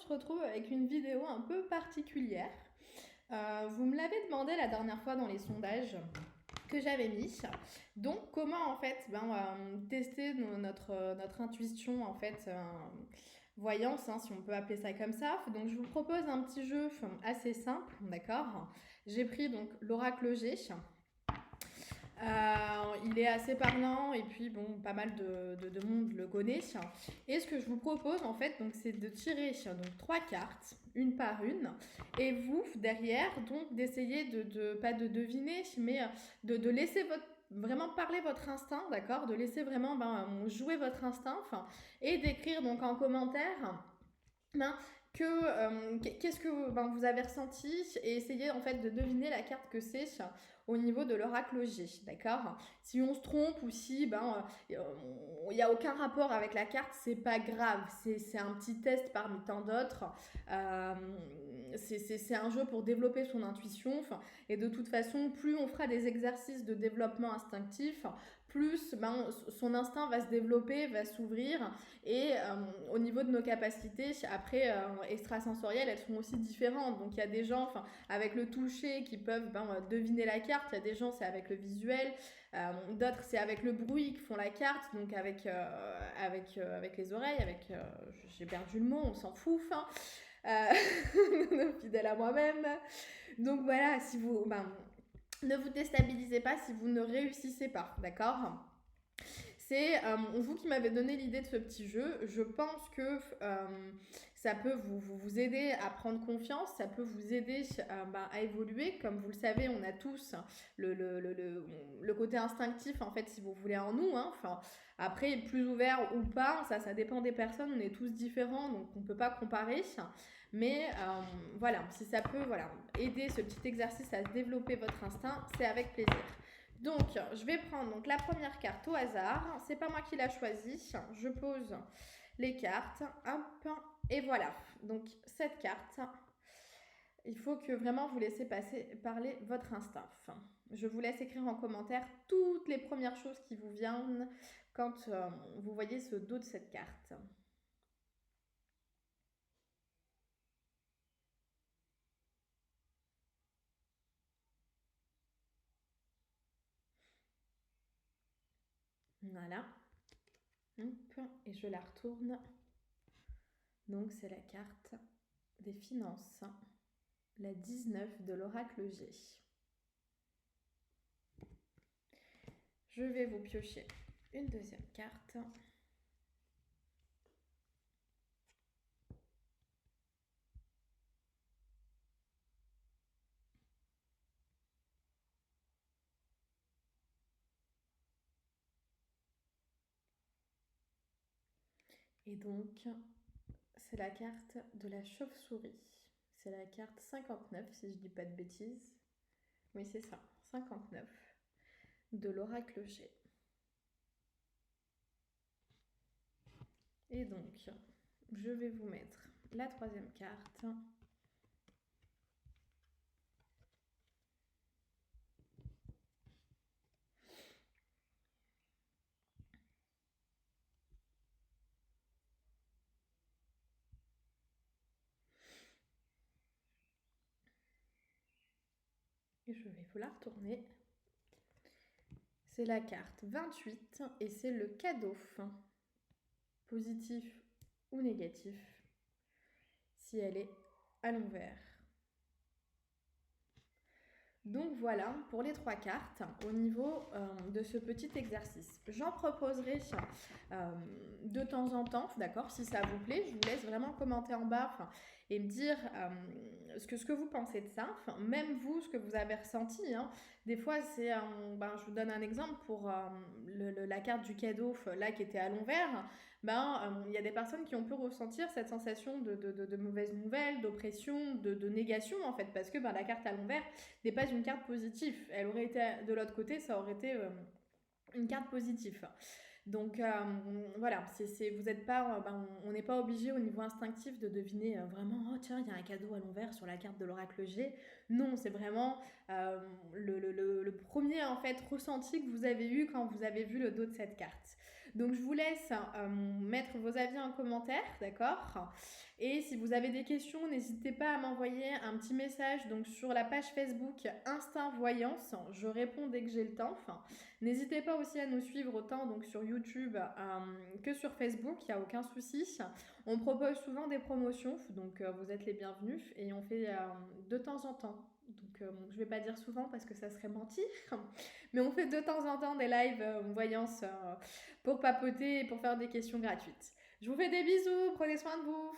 se retrouve avec une vidéo un peu particulière. Vous me l'avez demandé la dernière fois dans les sondages que j'avais mis. Donc, comment en fait tester notre intuition en fait voyance, hein, si on peut appeler ça comme ça. Donc, je vous propose un petit jeu assez simple, d'accord. J'ai pris donc l'oracle G. Il est assez parlant et puis bon, pas mal de monde le connaît. Et ce que je vous propose en fait, donc, c'est de tirer donc 3 cartes, une par une, et vous derrière, donc d'essayer pas de deviner, mais de laisser vraiment parler votre instinct, d'accord, de laisser vraiment jouer votre instinct, et d'écrire donc en commentaire. Qu'est-ce que vous avez ressenti et essayez en fait de deviner la carte que c'est au niveau de l'oracle G, d'accord. Si on se trompe ou si il n'y a aucun rapport avec la carte, c'est pas grave, c'est un petit test parmi tant d'autres. C'est un jeu pour développer son intuition, et de toute façon, plus on fera des exercices de développement instinctif, plus son instinct va se développer, va s'ouvrir, et au niveau de nos capacités, après, extrasensorielles, elles sont aussi différentes. Donc il y a des gens avec le toucher qui peuvent deviner la carte, il y a des gens c'est avec le visuel, d'autres c'est avec le bruit qui font la carte, donc avec les oreilles, j'ai perdu le mot, on s'en fout, fidèle à moi-même. Donc voilà, si vous... ne vous déstabilisez pas si vous ne réussissez pas, d'accord. C'est vous qui m'avez donné l'idée de ce petit jeu. Je pense que ça peut vous aider à prendre confiance, ça peut vous aider à évoluer. Comme vous le savez, on a tous le côté instinctif, en fait, si vous voulez, en nous. Après, plus ouvert ou pas, ça dépend des personnes, on est tous différents, donc on ne peut pas comparer. Mais voilà, si ça peut aider ce petit exercice à développer votre instinct, c'est avec plaisir. Donc, je vais prendre donc, la première carte au hasard. C'est pas moi qui l'a choisie. Je pose les cartes. Hop. Et voilà. Donc, cette carte, il faut que vraiment vous laissez parler votre instinct. Je vous laisse écrire en commentaire toutes les premières choses qui vous viennent quand vous voyez ce dos de cette carte. Voilà. Hop. Et je la retourne. Donc, c'est la carte des finances. La 19 de l'oracle G. Je vais vous piocher une deuxième carte. Et donc, c'est la carte de la chauve-souris. C'est la carte 59, si je dis pas de bêtises. Oui, c'est ça, 59, de l'oracle G. Et donc, je vais vous mettre la troisième carte. Et je vais vous la retourner. C'est la carte 28 et c'est le cadeau. Positif ou négatif, si elle est à l'envers. Donc voilà pour les 3 cartes au niveau de ce petit exercice. J'en proposerai de temps en temps, d'accord, si ça vous plaît. Je vous laisse vraiment commenter en bas et me dire ce que vous pensez de ça. Même vous, ce que vous avez ressenti. Des fois, c'est, je vous donne un exemple pour la carte du cadeau là qui était à l'envers. Il y a des personnes qui ont pu ressentir cette sensation de mauvaise nouvelle, d'oppression, de négation en fait, parce que la carte à l'envers n'est pas une carte positive. Elle aurait été de l'autre côté, ça aurait été une carte positive. Donc voilà, vous êtes pas, on n'est pas obligé au niveau instinctif de deviner vraiment, oh tiens, il y a un cadeau à l'envers sur la carte de l'oracle G. Non, c'est vraiment le premier en fait ressenti que vous avez eu quand vous avez vu le dos de cette carte. Donc je vous laisse mettre vos avis en commentaire, d'accord? Et si vous avez des questions, n'hésitez pas à m'envoyer un petit message donc sur la page Facebook Instinct Voyance. Je réponds dès que j'ai le temps. Enfin, n'hésitez pas aussi à nous suivre autant donc sur YouTube que sur Facebook, il n'y a aucun souci. On propose souvent des promotions, donc vous êtes les bienvenus et on fait de temps en temps. Donc je ne vais pas dire souvent parce que ça serait mentir, mais on fait de temps en temps des lives voyance pour papoter et pour faire des questions gratuites. Je vous fais des bisous, prenez soin de vous.